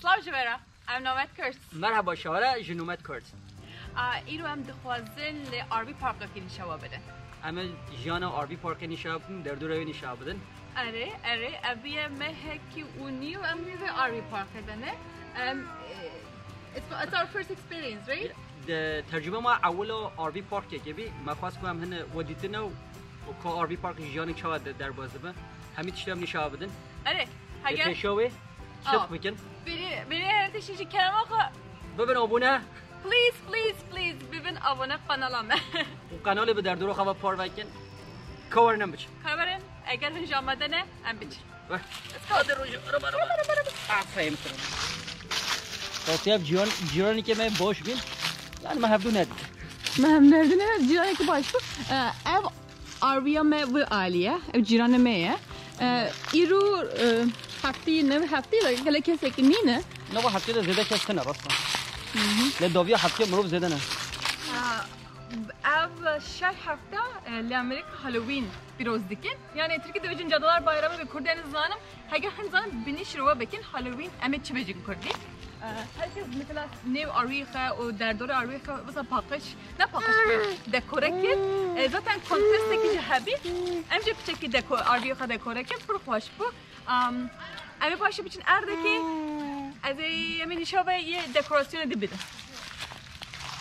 سلام جبرا ام نومد کرد مرحبا شوارع جنومت کرد ایرو هم دخوازن ل آربی پارک که نشوا بدن اما جانا آربی پارک نشوا بدن در دور نشوا بدن اره ابی مهکی اونیو ام میوه آربی پارک دنه it's our first experience right ترجمه ما اول آربی پارک که بی ما خواست کنم هن ودیتنا و که آربی پارک جانا چوا در بازده به همین تشتم نشوا بدن اره هگر شوی شوف بکن بری هر تشیشی کلمه خو ببین آبونه please ببین آبونه قنالامه و قنال به در دور خواب پار وکن کار نمیشه خبرن اگر هنج آمده نه ام بچ استاد روز رو برو فهمتم توصیف جیرانی که من باش بین یعنی ما هفدو ندید ما هم نردنه جیرانی که باش بود ev آرویا me و عالیه ev جیران me ایرو هفتی نه هفتی ولی کسی که نینه نه با هفتی زیاده کسی نه راستن ل داویا هفتی مروف زیاده نه ev şer hafta ل امریکا هالووین بیروز دیکن یعنی ترکی دویجن جدولار bayramı ve kurdeni zanım heger hen zanım bini şuruva bekin هالووین امی چه بجن کردی herkes mesela nev arıyıqa o derdora arıyıqa mesela pakış ne pakış bu dekore ki zaten kontestteki cehabi emce küçük dekor arıyıqa dekore ki pır hoş bu emi başı için erdeki az emin şöyle ye dekorasyon edibidi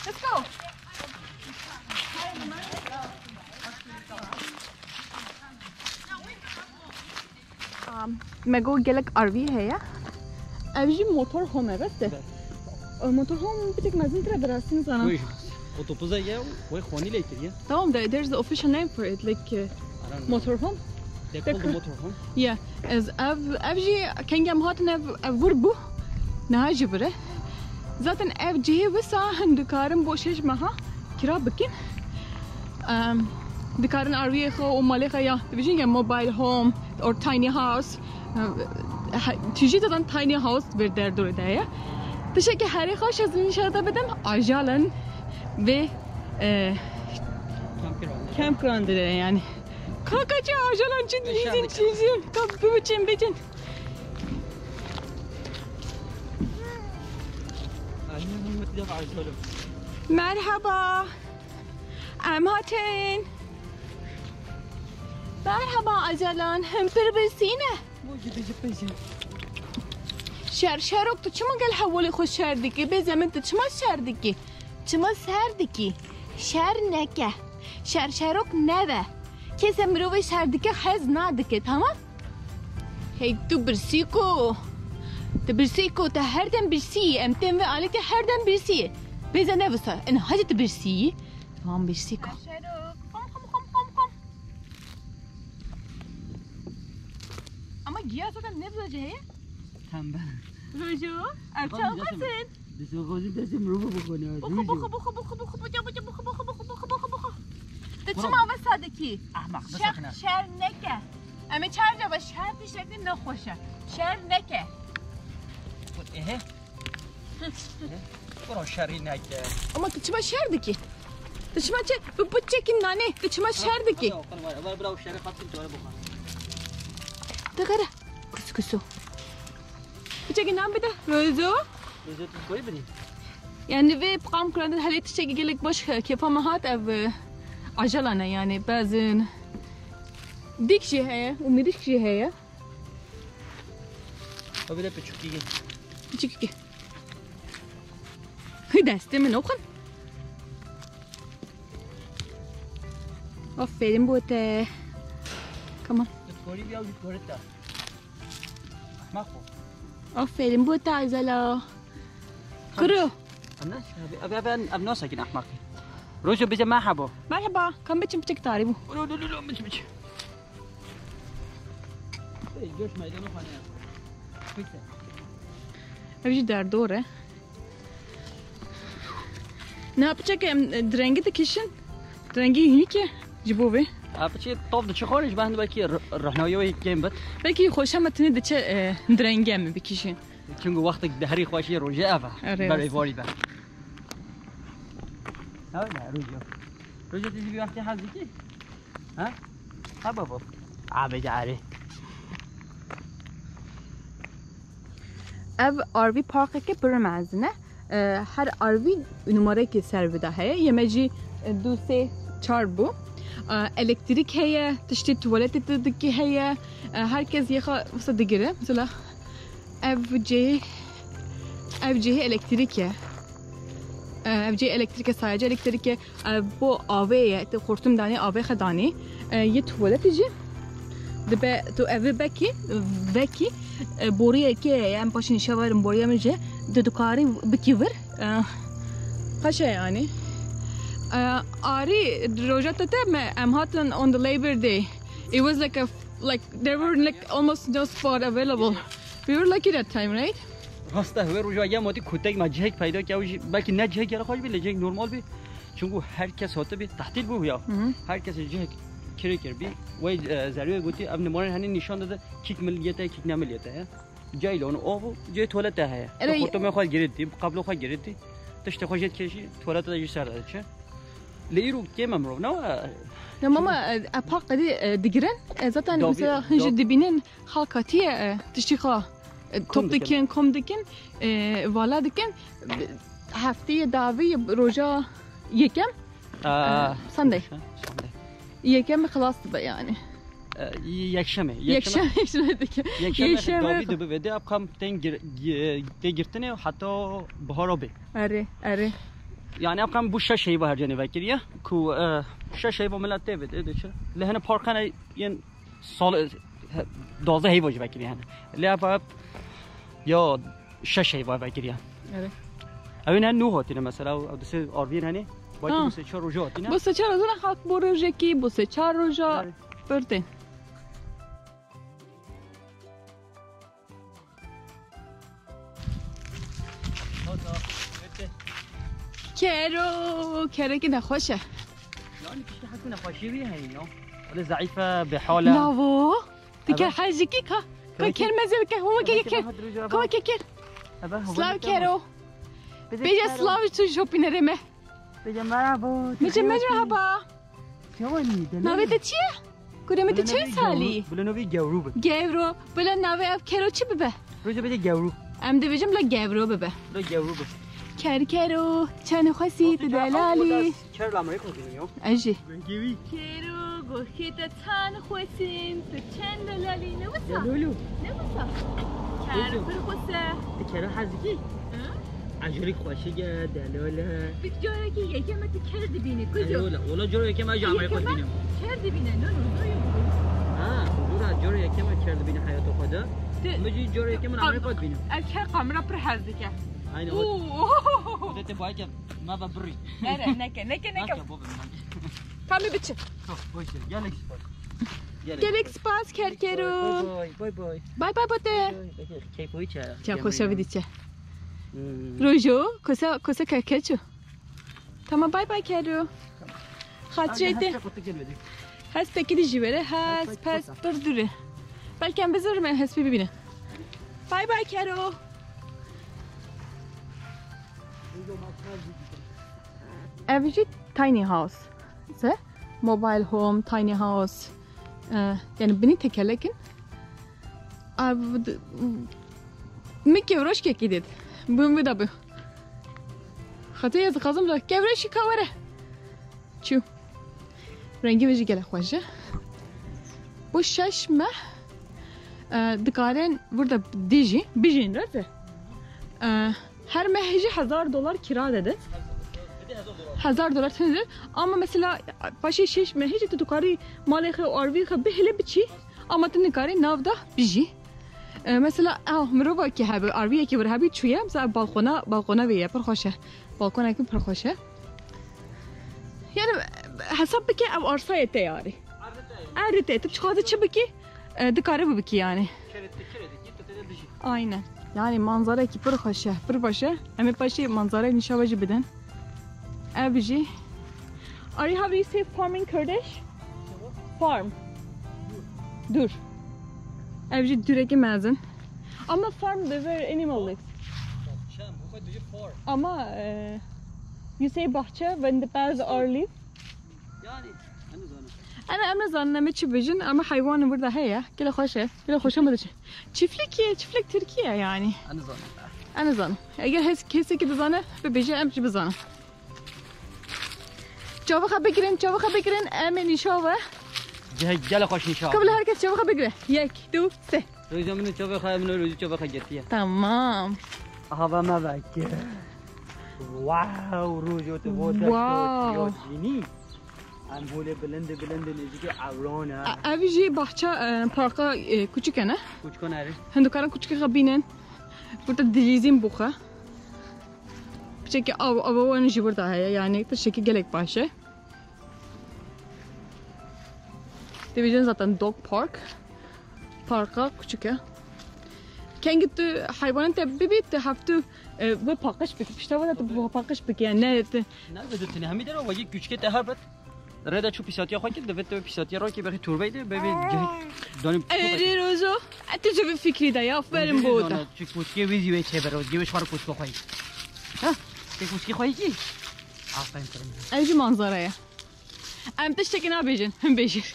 let's go مگو گلک آروی هیا اوجی موتور هومه بسته موتور هوم بیتک مزین تر درستین زنم otobüse ya ve khoni lekiriye tamam da there's the official name for it like motor home they call the motor home yeah as evji kengem hatın ev vurbu ne jibره zaten ev cihe ve sahen dikarın boşeş maha kira bikin dikarın arviye kho o malika ya division ya mobile home or tiny house تیجی دادن tiny house bir der durda teşekkür her hoş az inşaata bedem ajalan ve campground yani kakaca ajalan çizim kapı biçim biçim merhaba amhaten merhaba ajalan hem perbesine شرشرک تو چما گل حوالی خوش شردکی به زمین تو چما شردکی چما سردکی شر نکه شرشرک نده کسی مروی شردکی حز ندکه تمام هی تو برسیکو تا هر دم برسی امتن و آلی تا هر دم برسی بیزه نوسا این حاجه تو برسی تمام برسیکو ama giya zaten ne bulacağı? Tembel. Rojo, erçal mısın? Dışarı desim rubu bukunu. Boku. Tıçma ve sadeki. Ahmak da sakına. Şer neke. Ama çarca ve şer dişekli ne hoşa. Şer neke. Ehe. Bura şeri neke. Ama tıçma şerdeki. Tıçma bu bıçekin nane. Tıçma şerdeki. Var bura şeri kapsın çare buka. Takara. Kusu. Bıçekin nam bir de. Rozo. Rozo koy beni. Yani ve program kuranda halit çeki gelek boş kefa mahat ev ajalana yani bazı dik şey है उम्मीद şey है Abi de küçük gibi. Küçük ki. Deste mi okun? Aferin bu te. Come on. Koy bir al koy da. Mako. Aferin bu te azala. Kuru. الناس ابي ابناء ساكن احمق روجو بيجي مرحبا Merhaba. Kan biçim biçik taribu. لا مش جوش ميدانو خانه فكره Evci derdore. Ne yapacak drengi de kişin? Drengi iyi ki. Cibovi. Abi şey top da çıkarış ben de belki rahnayoy game bit. Belki hoşamatını da drengi mi bir kişi? Çünkü vakti dehri خواشی روجه افا برای واری بر نه روجو تيجي وقتی حظی کی ها ها بابا عبد علی ev RV parkı ki bir mezine. Her RV numara ki servida heye. Yemeci دو سه چهار بو elektrik heye, tişti tuvalet etdiki heye. Herkes yaka mesela digire. Mesela evci elektrik ye. Evci elektrik sadece elektrik ye. Bu aveye te kurtum dani ave khadani. Ye tuvalet ji. Dibe tu evi beki boriye ki yani başın şavarım boriye mece de dukari bikiver. Kaça yani? Ari rojata me am hatan on the Labor Day. It was like there were like almost no spot available. We were lucky that time, right? راسته هوا روزا یه مادی کتک مجهک پیدا که بلکه نه جهک یارا خوش بیل جهک نرمال بی چون herkes هاته بی تحتیل بو یا herkes جهک کری کر بی و زریعه گویی اب نمونه هنی نشان داده کیک ملیته کیک نملیته جای لون آب جای توالت هست. خودت میخوای گریدی قبل خواهی گریدی تشت خوشت کشی توالت داشتی سر داد چه لیرو که ممرو نه ماما اپاق قدی دیگرن zaten مثلا هنج دبینن خالقاتیه تشتی خواه توپ دکن کم دکن والا دکن هفته داوی روزا یکم سنده یکم خلاص به یعنی یکشنبه یکشنبه داوی دو بده اب کم تنگرتنه حتی بهارا به اره yani apkam bu şaşayı var canı vekiliye ku şaşayı bu millet evet edişe lehne parkana yani sal doza heyvacı vekili yani lehne ya şaşayı var vekiliye evet evine nu hatine mesela o dese arvin hani bakın bu seçar roja hatine bu seçar roja halk bu roja ki bu seçar roja perde كيرو كده خوشه يعني كيش حاسس انها خوشيه هي نو ولا ضعيفه بحالها لافو تكر حاجه كيكا كلمه زي هو كيكا هو كيكا سلاو كيرو بيجي سلاو تو شوبينه رمه بيجي مرحبا بيجي مرحبا ثواني نويت چیه کدوم تو چه سالی بلا نوی گورو گورو بلا نوی اب کرو چی ببه روزا بده گورو ام دویجم لا گورو ببه لا گورو ببه کرو چن خواستی دلالی کرو آمریکا کنیم اجی بنگیوی کرو گوشت چن خواسین تو چن دلالی نوسا دلولو نوسا کرو پر خواسته کرو حزکی عجوری خوشیه دلاله بیت جایی که یکم تو کرد بینه کجا ولا جوری یکم از آمریکا بینیم کرد بینه نه نه جوری یکم کرد بینه حیات خدا مجی جوری یکم آمریکا بینیم الکر قمرا پر حزکه aynı o. Odete boyca ma babri. Neke. Tam bir biçim. Boş ver. Gel Gel spas kerkero. Bye bote. Keyif oyça. Çak koşa vidice. Rojo, kosa kerkeço. Tamam bye kero. Hatırete. Has peki de jivere has pas durdure. Belki en bezir mi has bibine. Bye kero. Evci tiny house. Se mobile home, tiny house. Yani beni tekerlekin. Mi kevroş keki dedi. Bu da bu. Hatta yazı kazım da kevroş kavare. Çu. Rengi veci gele hoşça. Bu şaşma. Dikaren burada diji, bijin rate. Her mehci $1000 kira dedi. $1000 تنزل اما مثلا باشي شيش ما هيجي تدكاري مالي خي ارفي خ بهله بچي اما تنكاري نافدا بيجي مثلا مروبا كي هبه ارفي كي ورهبي چويه مثلا بالكونه ويه پر خوشه بالكونه كي پر خوشه يعني حسب بك او ارصايته يعني عرته تشخاذ تشبكي دكاري بكي يعني aynen yani manzara ki پر خوشه پر باشه همه باشي منظره نشاوجي بدن Abiji, how do you say farm in Kurdish? Farm. Dur. Abiji düreki mezun. Ama farm the where animal lives. Ama you say bahçe when the cows are live. Yani أنا زانم چی بجن اما حیوان برده هيا كله خوشه كله خوشه مدري çiftlik Türkiye yani. أنا زانم اگر کسی که بزنه ببیجه ام چی بزنه چاوخه بگیرین ام نشاوه گله خوش نشاوه قبل herkes çavuğa بگیره 1 2 3 روزا منو چاوخه منو روزا چاوخه گرتیه تمام هوا ما بکه واو روزا تو بود واو یادینی انبوله بلند نزدیک عورانه اویجی bahçe parka küçük ne küçük nere هندوکاران küçük kabinen burada dilizin buğa بشكل او نجي برضه هي يعني بشكل جالك باشا تبيجن zaten dog parka küçük ya كان جبت حيوانات ببيت هافتو بباقش بك اشتغلت بباقش بك يعني نه بدتنی همین درو واجی küçük تهربت ردا چو پیساتیا خواهی که دوید پیساتیا را که بخی توربه ده ببین دانیم اری روزو حتی جو فکری ده یا فرم بوده چک پوچکی ویزی وی چه برود گیوش خار پوچکو خواهی ها چک پوچکی خواهی کی آفرین کرم ایجی منظره ام تشتکی نبیجن هم بیجن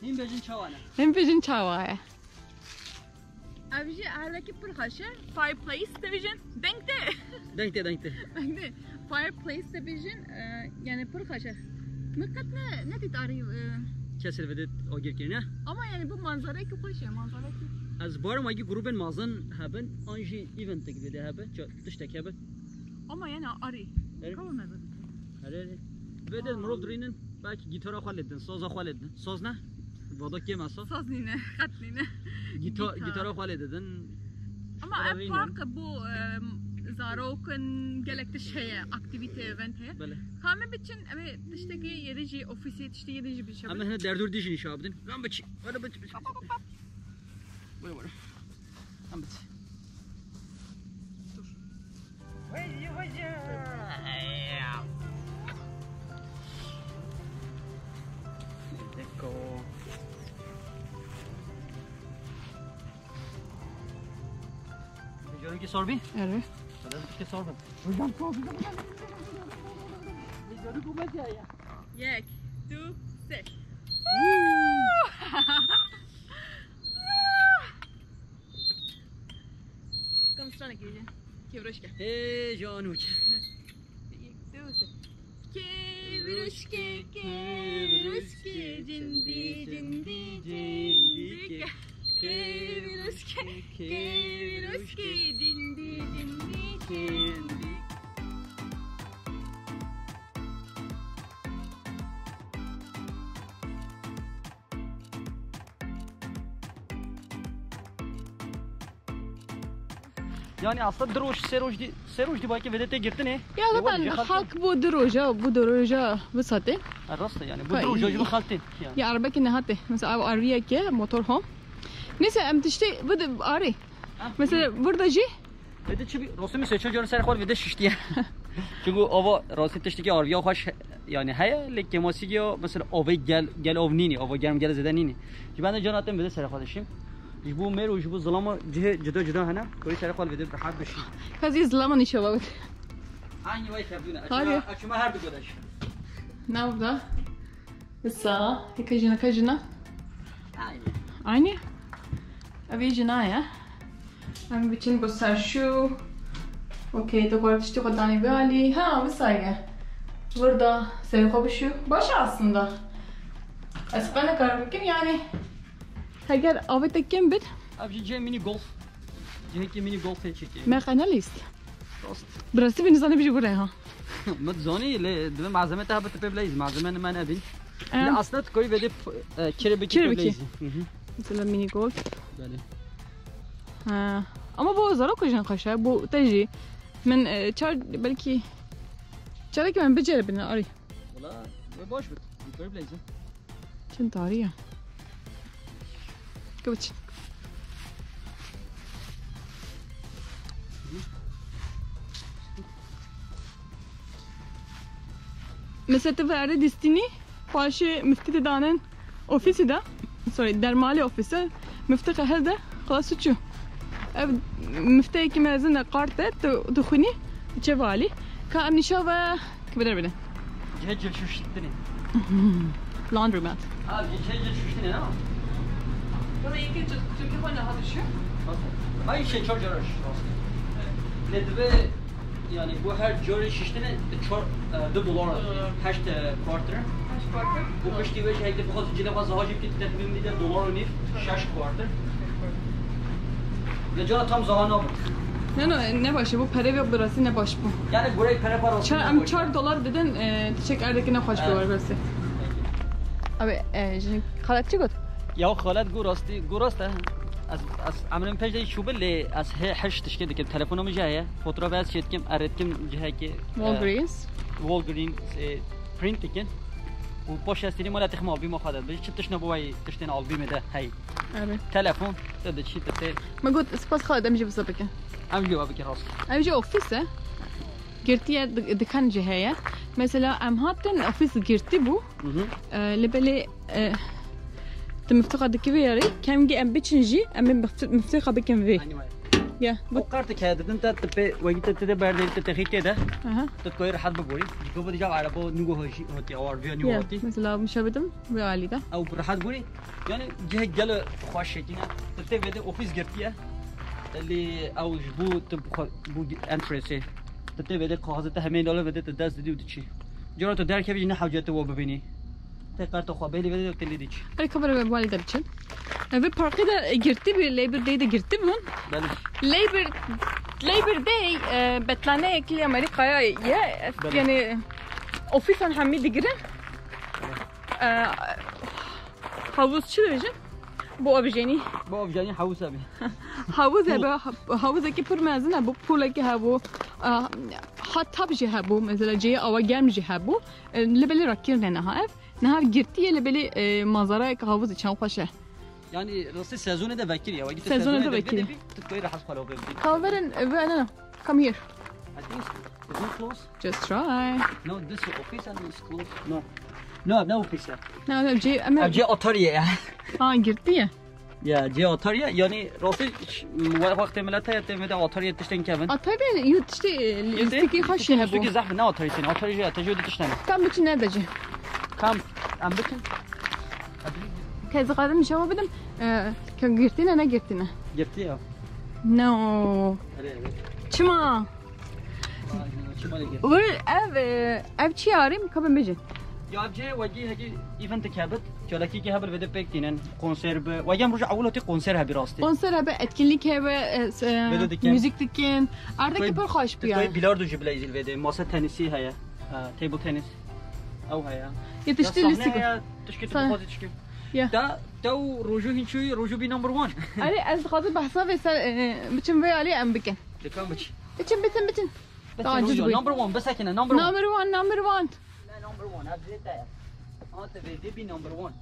هم بیجن چاوانه هم بیجن چاوانه Abici ahlaki pırhaşı fireplace division denkte fireplace division yani pırhaşı mıkat ne dit arayı keser vedet o girkine ama yani bu manzarayı ki hoş ya manzara ki az barım agi gruben mazan haben anji event gibi de haben tıştak haben ama yani arı kabul mu edin hele vedet murul durinin belki gitara xaledin soza xaledin soz ne Voda kim asıl? Saz nine, kat nine. Gitara xale dedin. Ama park bu zarokun gelekte şeye aktivite event he. Bele. Kame biçin ama dıştaki yerici ofisi işte yerici bir şey. Ama hene derdur dişin iş yaptın. Lan biç. Bana biç. Böyle. Lan biç. Dur. Hoca. Deko. Diyorum ki sor bir. Evet. Hadi bir sor ben. Hocam sor. Diyorum bu maç ya. Yek, tu, se. Kom strana gelin. Kevroşka. Hey Canuç. Yek, tu, se. Kevroşke, cindi. Keviruski, dindi. Yani aslında seroş di belki vedete girdin ne? Ya zaten halk bu droja bu sate. Rasta yani bu droja gibi halktin. Ya araba ki ne hatte? Mesela arabaya ki motorhome. Neyse em işte bu arı. Mesela burada ji. Vede çibi Rosmi seçiyor görün ser vede şişti. Çünkü ova Rosmi teşteki arıya hoş yani haya lek kemasiyo mesela ova gel ovnini ova gel zedanini. Ben de canatem vede ser kardeşim. Bu meru bu zalama cida hana. Koy ser vede rahat bir şey. Kazi zalama işe bak. Aynı vay yaptığına. Açma her bir godaş. Ne oldu? Sağ, kajina. Aynı. Abi جناية أنا بتشين بصار شو أوكي تقول تشتي قدامي بالي ها بصاية burada سيخو بشو باش aslında أسبانيا كارمكين يعني هاجر أبيت كم بيت أبجي جاي ميني golf جاي mini golf çekiyor ما خناليست براسي بنزاني بيجي برا ما تزوني ل معزمة تهبط تبلايز معزمة ما نبي لا أصلا تقولي بدي كيربكي مثلا ميني جولف بله ama bu zara koyacağım kaşar bu teji ben çar belki çare ki ben becerebilirim arı valla boş bit yukarı blaze çin tarihi kaç mesela tevare destini paşa müftü danen ofisi de dermali ofisi müftü kahede خلاص شو مفتاحي كما زلنا قارته دخوني تشفالي كأمني شوفه كبدر بنا جهجل شو شتني laundromat. Abi change şişti ne? Burada iki Türkiye bana hadi şu. Ay şey çok jarış. Ne de yani bu her jarı şiştine çok $2 8 quarter. Kaç farkı? Bu kıştı ve şeyde bu kadar cile fazla hacip gitti de $1 önür 6 quarter. Ve cana tam zamanı aldı. Ne başı bu para ve burası ne baş bu? Yani burayı para para olsun. Am $4 dedin çiçek erdeki ne hoş bir var burası. Abi şimdi kalatçı git. Ya خالد گوراسته از عمرم پیش شو بله از هشت تشکیل که تلفنم جایه فوتوغراف از شد کم ارتکم جهه که Walgreens. Walgreens print کن و باش استری مال تخم آلبی ما خالد بچه چه تشنه بوی تشتین آلبی میده هی Abi. تلفن تده چی تده ما قلت سباس خالد امشي بصبك. ام جو ابي راست امشي اوفيسه. قرتي دكان جهايه مثلا ام هاتن اوفيس قرتي بو لبلي مفتقد كبيري كم جي ام بتشنجي ام مفتقد بكم في يا bu kartı kağıdın da tepe ve tete berde tete kede اها تتكوير حد بقولي جوبا دي جاب على بو نيجو هوتي او فيو نيجو يا هوتي مثلا مشابدم وعلي ده او برحد بقولي يعني جه جل خوش شينا تته بده اوفيس جرتيه اللي او جبو بو انتريسي تته بده قاعده همين دولار بده تداس دي ودشي جرا تو درك بيجي حاجته و ببيني تقدر تو خبالي بده تلي ديش هاي كبر والي درچن في باركي ده قرتي بالليبر داي ده قرتي بهون بله ليبر داي بتلانه كل امريكا يا يعني اوفيسا حميد جرن havuz çilevici bu abijeni بو افجاني حوسه بي havuz ki pur mezine bu pula ki ha bu hatta bir ha bu mesela ceye ava gelmeyecek ha bu lebeli rakir ne ha ev ne girti lebeli manzara ki havuz için hoşa يعني رصي سيزون ده بكير يا واجي سيزون ده بكير. تتكوير راح خلاص بيبي kalverin ve ana come here I think it's not close. just try No, this office and it's close. No office. ne ceye ama جي اوتوريا يعني. ha girti ya يا جي اوتوريا يعني راسي وقت ملاتها يتمد اوتوريا تشتين كمان. tabii yurt işte listeki hoş ya سوق bu زحمه نه اوتوريا سين اوتوريا تجود تشتين. tam için ne diyeceğim كم ام بكن. كذا قادم شو بدم كان قرتينا أنا قرتينا جبتي يا. نو شما شو مالك؟ ور أب شيء عارم كم بيجي يا جي وجي هجي ايفنت كابت جالكي كي هبل بده بيكتينن كونسيرب ويام رجع اولتي كونسير براستي. konser abi etkinlik abi müzik dikin artık yapar hoş bir توي yani بيلاردو جيب لي زي الفيديو ماسه تنسي هيا تيبل تنس او هيا yetişti listeki تشكي صح. تبغى تشكي يا دا تو رجوع هنشوي رجوع بي نمبر 1 علي از خاطر بحساب بتشم في علي ام بكن لكم بتش بتشم تعال بس جزبي نمبر 1 بس هكنا نمبر 1 number one لا نمبر 1 هاب جيتا انت فيديو بي نمبر 1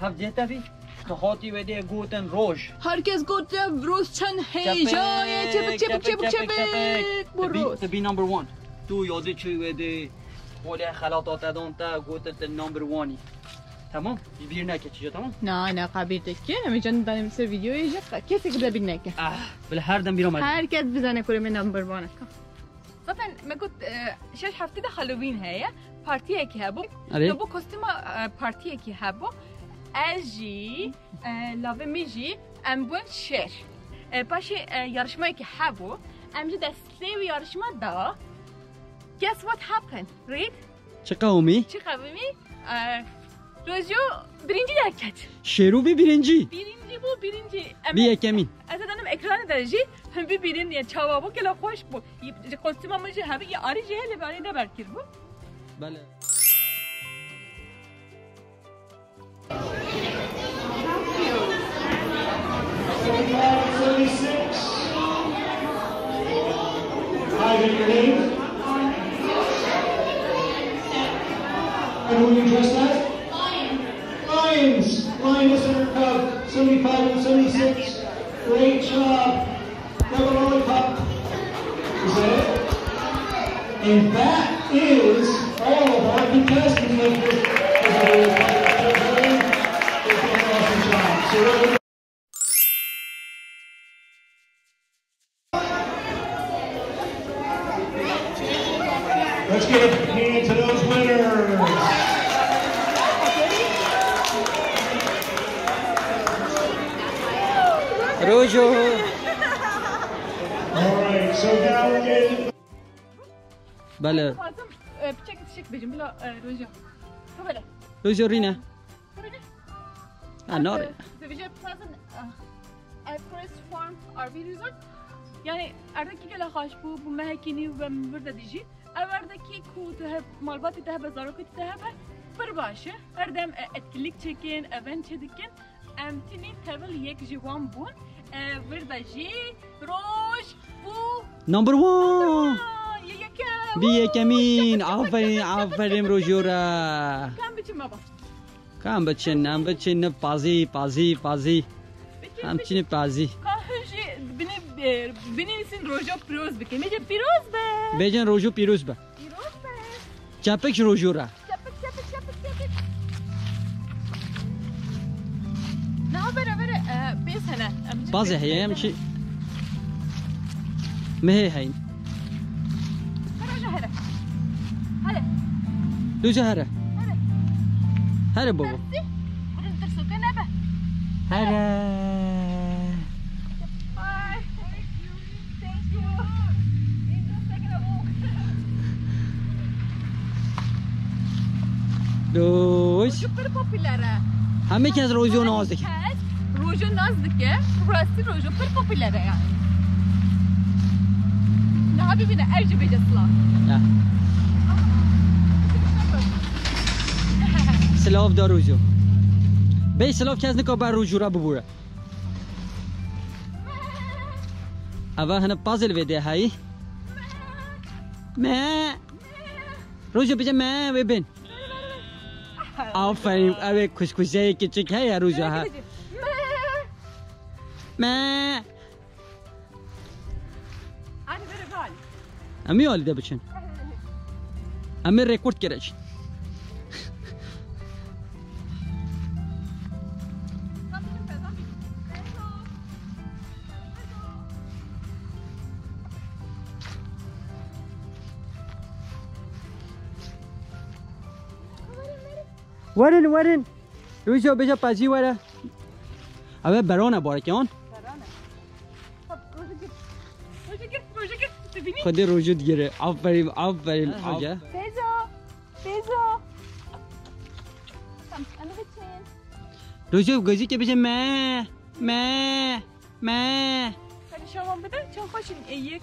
هاب جيتا بي تخاطي ودي جوتن روج herkes gote Rusçan heyecanı çabuk buruz تبي نمبر 1 تو يودي تشوي ودي ولا خلاطات ادونتا جوتن نمبر 1 تمام يبيرنا كتشي تمام ne kabirdik ki ama canım benim size video yiyecek kesinlikle bilmek بالهردم بيرم herkes bize ne koyuyor number one zaten ما كنت شاش حفتي ده هالوين هي بارتيه كي هابو لو كوستيما بارتيه كي هابو اجي لافي ميجي ام بون شير باشي yarışma ki هابو امجي دستي yarışma da guess what happened read چقومی çıkavimi Rojo birinci derket. شروبی birinci birinci. bir ekemin Aslında ekranı derece hem birinci ya çava bu kela hoş bu. Kostüm amacı hem ya arıcı hele bari de belki bu. بله Hi, your name? And who are you dressed as? Lions! Lioness and her cub, 75 and 76. Great job. Double lollipop. Is that it? And that is all of our contestants. Awesome job. So let's give a hand to those winners. روجو All right, so now we're getting. بله لازم بچك تشك بيجن بلا رجع كبره روجو رينا نار Division Pleasant Forest Farm RV Resort. Yani اردaki gele hoş bu mehkini ve burada dici. Everdeki ku teheb malbatı teheb zarokati teheb bir başı. Erdem etkinlik çekin, event çekin. Emtini tevel yek jivan bun. Burada ji roş bu. نمبر 1 Yekem. بيه كمين عفرين عفرين روجورا Kan biçim baba. كم بچن بازی همچین بازی Kahıcı beni sin rojo piroz bike. Mece piroz be. بیجن روجو پیروز به Piroz be. چپک روجورا Yapık. Ne haber bir sene. بازی هی همچی مه هین Hadi. دوجه هره هره بابا Burun tırsık ne be? هره Bye. Thank you. Just taking a walk. دوش Super popüler. همه که از روزو نازدیک Rojo nazdike. Burası rojo super popüler yani. Ne habibi ne erci becesla. نه سلاف دار روزو بی سلاف کس نکا بر روجورا ببوره اول هنه پازل ویده هایی ما روزو بیجه ما ببین آفرین اوه کشکشه که چک هایی روزو ها ما Hadi böyle gal. امی آلیده بچن امی رکورد کرد ورن روزو بیجه پازی وره اوه برانه باره که آن Rojo git. Beni. خودی روزو دیگره آفرین روزو Bezo. Tamam, anı bitin. روزو گزی که بیجه ما Hadi şaman bir de çok hoş یک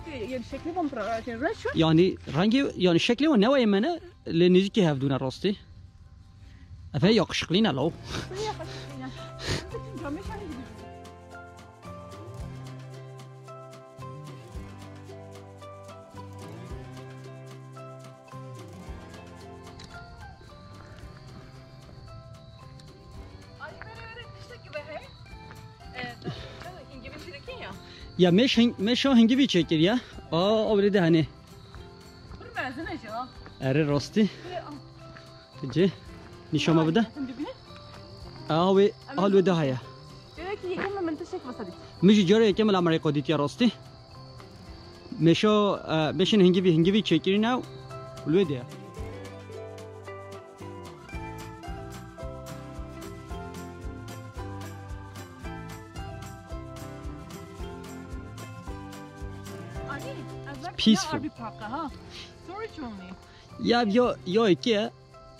şekli bom proje şu. يعني رنگي يعني شكلي ونوعي منه لنيجي كي هفدونا راستي افا يقشقلينا لو Buraya kaçtın ya. Bütün gömüş hani gibi. Ay böyle işte gibi hey. İngilizce çekin ya. يا مش هنگي بي چكر يا اوريده هني Bunu benzene ya. اري راستي تجي نشوما بده اوي اول وده هيا Diyor ki yıkılma menteşek basadık. مش جوري كمل امري قديت يا راستي مشو بشن هنگي بي چكرينا ولوده Peaceful. Bir parka ha. Storage only. يا يا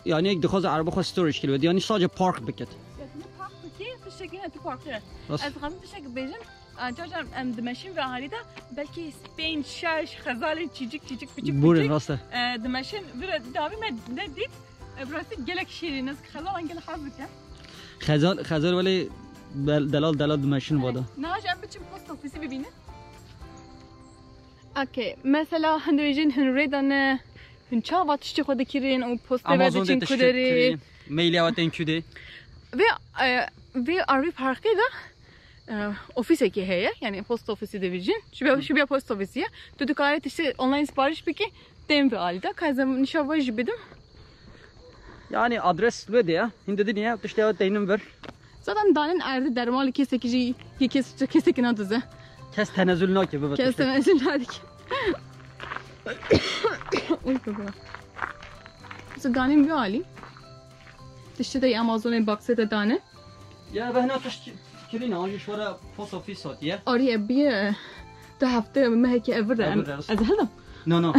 يعني هيك دخل عربه خو ستورج كيلو يعني صاجه بارك بكت Ya ne park ki? Teşekkür ederim parkta. Nasıl? Az kalın teşekkür bejim. Acaba demeşin ve halide belki Spain şarj khazalin çicik küçük. بورن راسته Demeşin bir davi ne dit? Burası gelek şiiriniz khazalan gel hazır ya. خزال ولی دلال دمشن بادا Ne acaba biçim post ofisi bibinin? Okay, mesela Hindrejin Hindredane Hünçava tişçi koda kirin o post Amazon için de kuderi میلی و تنکوده ve RV Park'ı da ofise ki heye yani post ofisi division şu bir post ofisiye tutuk ayet işte online sipariş peki dem ve alda kazım nişava jibedim yani adres ve de ya hindi de niye işte o deynim ver zaten danen erdi dermal kesekici kesekin adıza kes tenezzül naki baba kesemezsin hadi ki oy baba so danen bir hali işte de Amazon'a baksa da dane ya ben atış Kirin anji şora post office satiye. آره بیا دو هفته مهک ابره از هلم No no.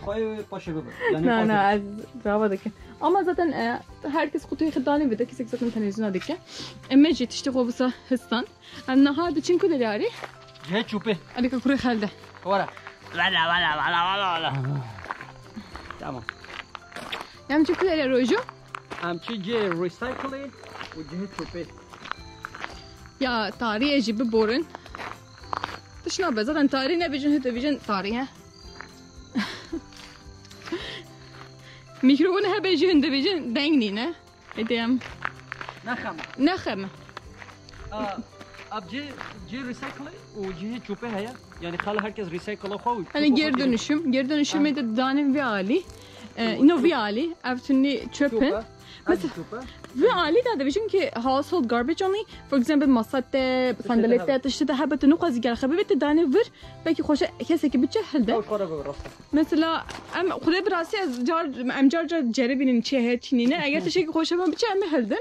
Koy paşa baba. Yani نه نه از برافو دکه اما zaten herkes kutuyu خدانی بده کسی zaten televizyona dike اما جيت اشتغل بس هستان انا هذا چين كل داري Cihet çupi. عليك كوري خالده Vara. Valla. Tamam. يعني چين كل داري روجو Amçi ce recycle و cihet çupi. يا طاري اجيب بورن تشنا zaten طاري نبيجن هتا بيجن طاري ها ميكروفون هبيجي هند بيجن دنگني نه ادم Nakham. نخم Ab ce recycle و cihet çupi haya. Yani hala herkes recycle koy. hani geri dönüşüm de danem ve ali no ve ali avtuni çöpün Mesela ve ali da division ki household garbage only for example masate sandalette تشتي حبه نقص قال خبيبه داني فر belki خوش kese ki bütçe halde mesela am خدا براسي از جار ام جار جربين چه چنينه اگر تشي خوش ما bütçe ام halde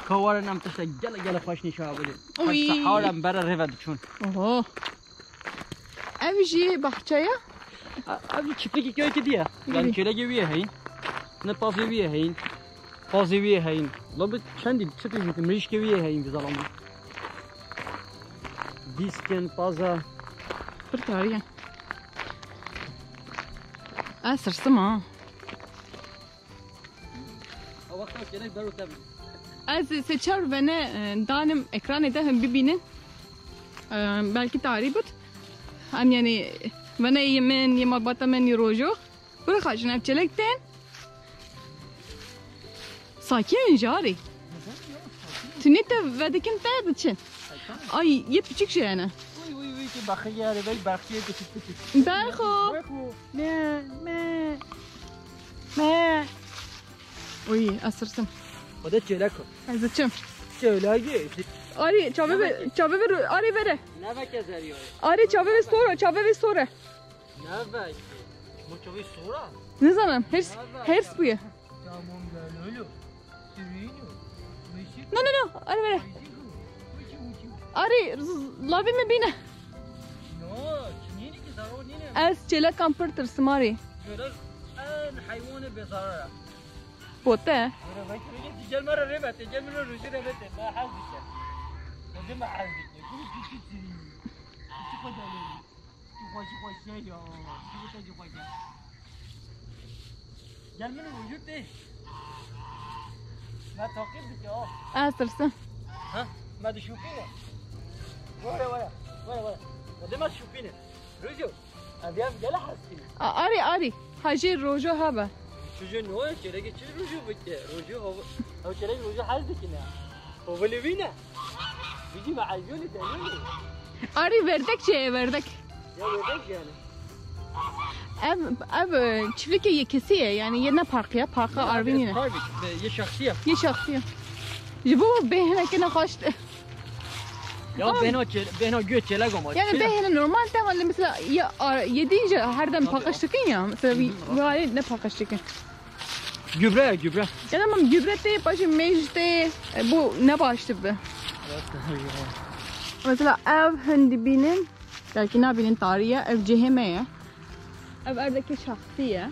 Kavarın am tışta gel خوش نشا بده. Oy. Saharım bara revad çun. oho evji bahçeye Abi çiftlik köy ki diye. Yani çöle gibi hayin. Ne pazı gibi hayin. Pazı gibi hayin. La bu kendi çiftlik meriş gibi hayin biz alalım. Disken paza. bir tarihe asırsım ha O vakit gerek barut tabii. از seçer ve ne danim ekran ede hem bibinin belki tarihi bud hem yani ve ne yemen yema batamen yirojo bırak acın hepçelekten sakin jari tünete ve dikin tadı için ay yep küçük şey yani Uy ki bakıyar ve bakıya küçük. Berho me uy asırsın O da çöle ko. azıcım Çöle ge. Ari çave ver ari vere Ne vakit zariyor? Ari çave ve sonra Ne vakit? Bu çövi sonra. ne zaman hers bu ya Tamam gel öyle. Sürüyünü. no ari vere Ari lavi mi bine No, çinini ki zarur nene. az çela kampertır smari Şöyle en hayvanı bezara. bote Öyle bak bugün tecel mara rebat, tecel mara rüzgar rebat. Ma hazdik ya. Tecel ma hazdik ya. Bunu küçük sürüyün. Küçük odalı. Küçük şey ya. Küçük ya. Gelmeni vücut değil. Ma takip dik ya. asırsın Ha? Ma düşüpine. Vara. O da ma düşüpine. Rüzgar. Adiyam gel haskin. Ari hacı rojo haba Çocuğun ne oluyor? Çelek içi ruju bitti. Ruju o çelek ruju hazdik ne? O böyle bine. Bizi macayoni tanıyorsun. Ari verdik Ya verdik yani. ev çiftlik yekesi yani yerine parka arvin yine Private. Ye şahsiye. ye şahsiye bu behne kena kaçtı Ya ben o göç çelek ama. yani behne normal tamam mesela yedince herden pakaştıkın ya mesela böyle ne pakaştıkın Gübre. ya tamam gübrete başı mecliste bu ne başlı be mesela ev hındibinin belki ne bilin tarihi ev cehemeye ev erdeki şahsiye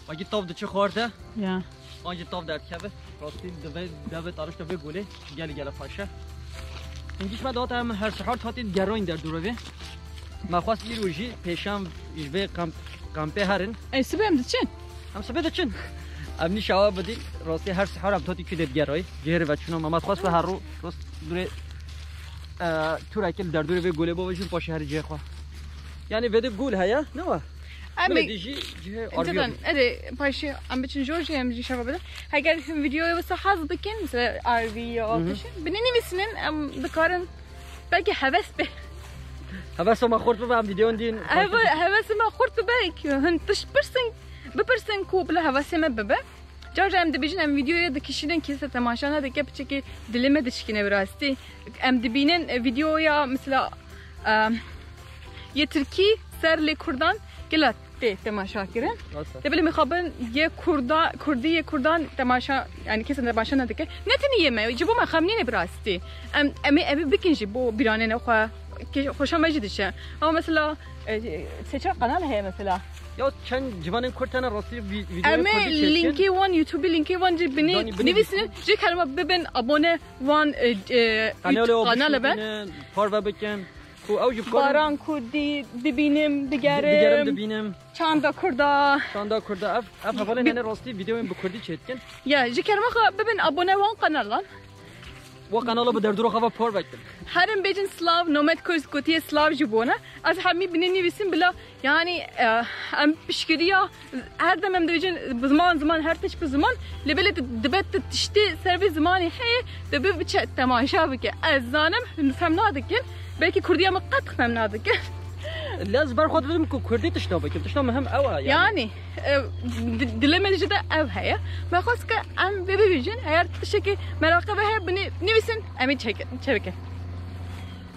Bagi tav da çı xorda. ya Anca tav der kebe. Rasti davet arış da gole. Gel paşa. İngiş ma data hem her sahar tatil geroin der duruvi. Ma khwas bir uji peşam ve kampe harin. Sibem için Am sabed için. Amni şava badi rasti her sahar am tatil küdet geroy. Cer ve çuna ma khwas ve har rost dure turakil der duruvi gole bavajun paşa her cekha. Yani ve de gol haya ne var? Abi Dici zaten paşa am için George hem şava bile eğer videoya mesela hazırdıkken mesela RV ya ateşi benim isminin dıkarın belki heves be Havas ma khort be am diyon din. هواسم خورت بالك هن تشبرسن ببرسن كوبلا هواسم ببه George em de bijin em videoya da kişinin kese temaşana da yapacak ki dileme de şikine birasti em de binin videoya mesela یه ترکی سر لی کردان گلت تماشا کردن دبل میخوابن یه کردی یه کردان تماشا یعنی کسی تماشا نداره نه تنیه ما جبو ما خمنین براستی ام بکنجی بو بیرانه نخوا که خوشم مجدشه اما مثلا سه قناه هي مثلا یا چند جوان کردن راستی ویدیو اما لینکی وان یوتیوب لینکی وان جی بنی نویسین جی کلمه ببین ابونه وان قناه ببین پار بکن باران کردی ببینیم بگرم چند کردا اف حوالا نه راستی ویدیو این بکردی چتکن یا جی کلمه ببین ابونه وان قناه و قناه به دردرو خوا پار بکن هرم بیجن سلاو نومد کوز کوتی سلاو جبونه از همی بینی نویسیم بلا یعنی ام پشکریا هر دم ام دویجن زمان هر تش به زمان لبل دبت تشتی سروی زمانی هی دبی بچه تماشا بکه از زانم فهم نادکن belki Kürdiye mi qat fهم نادکن لازم بر خود بدم کردی تشنا بکن تشنا مهم اوه yani dilemedi de ev heye ما خواست که ام ببیجن هر تشی که مراقبه هر بنی نویسین امی چبکه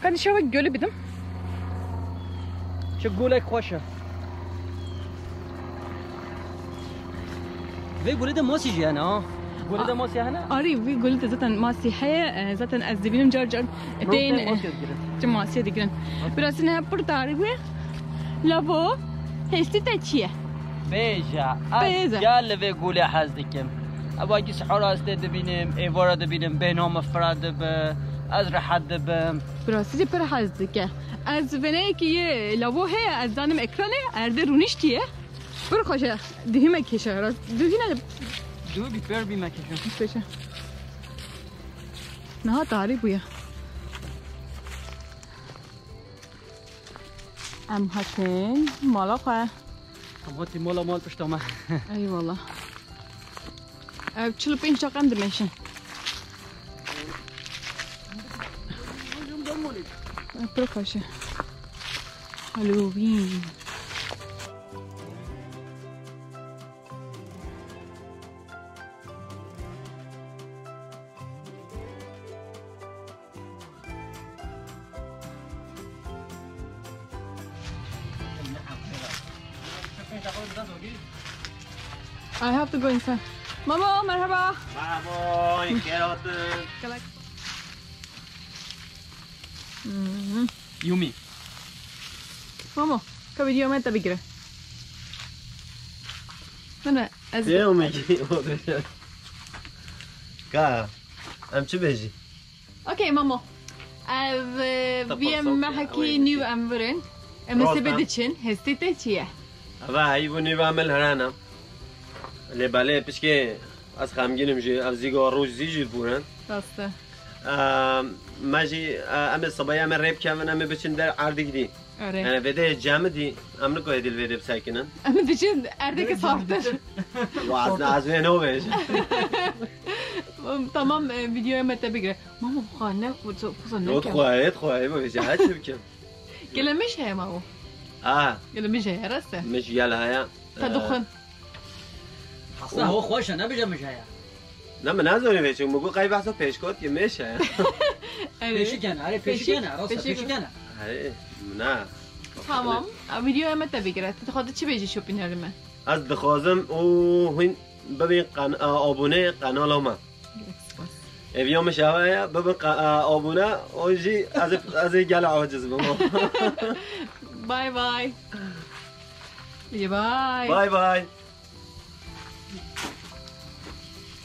kan şöyle gölü bidim چه گولک خوشه وی گوله ماسی جانا گوله ماسی هنا آری وی گوله zaten مسیحه zaten از دیوینم جار دین ماسی دیگرن biraz ne portari bu lavo hesti taçiye بیجا گل وی گوله حزدکم ابا کی سحر است دبینم ایوارا دبینم بینام فراد به از راحت دبم براستی پر حزدکه از ونه کی لavo he از دانم ekranı erde runiştiye برو خوشه دهیم کشه راست دهینه دو بیپر بی مکشم بشه نه داری بویا ام هاتین مالا خواه هاتی مالا مال پشتامه ای والله 45 دقیقه دمیشن برو خوشه هالووین I have to go inside. Mama, merhaba. Merhaba, keratı. یومی Mama, ka video meta bigre. Mana az. يومي كا ام چه بيجي Okay, mama. Vi är محكي نيو امبرن. مسبد için hestite çiye. ابا هاي بني بعمل هرانا اللي بالي بشكي از خمگینم جي از زيغو روز زيجي بورن Rastı. ماجي ام الصبايا من ريب كمان ام بچن در عرض دي Öyle. انا بده جامدي ام نكو هدي الفيديو بساكنن Ama için erdeki sardır. وعزنا عزوين هو بيج Tamam videoya meta bigre. Mama bu ne kuzun ne ki? ادخل هاي ما بيجي هات بكم Gelemiş he mama. Gelemiş he rastı. مش يلا هيا تدخن. اصلا هو خوشه نبیجه میشه نه من نازونی بچه مگو قای بحثا پیش کد که میشه پیشی کنه آره پیشی کنه راست پیشی کنه آره نه Tamam. Videoya meta bigre. خودت چی بیجی شوپینر من؟ از دخوازم او هین ببین آبونه قنال ما ویوم شوایه ببین آبونه اوجی از گل عاجز بما Bye bye. İyi bye. بای بای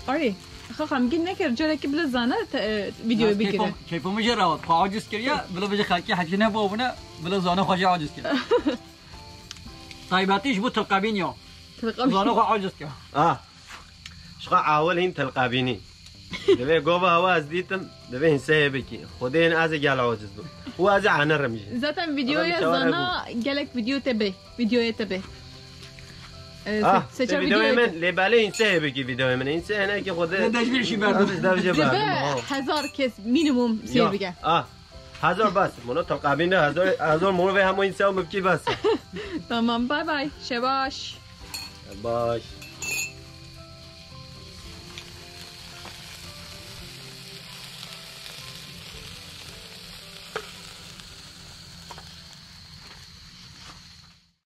Ari. خواهم گین نکر جایی که بله زانه ویدیو بگیره. کیفو میشه راوت خواه عاجز کریه بلا بجه خاکی حکی نه بابونه بلا زانه خواهی عاجز کریه طایباتیش بود تلقابین یا زانه خواه عاجز کریه شقا عاول هین تلقابینی دبی گوبه هوا از دیتم دبی هنسه بکی خودین از گل عاجز بود و از عنر رمیشه Zaten videoya zana gelek video tebe. Videoya tebe. Seçer ویدیو videoya من tebe. لباله اینسه بکی ویدیو من اینسه نه که خود دجبیرشی بردم دبجه Cebe بردم 1000 kez minimum şey bige. هزار بس منو تلقابینه هزار منو به همون اینسه و مبکی بس Tamam bye bye. Şebaş. باش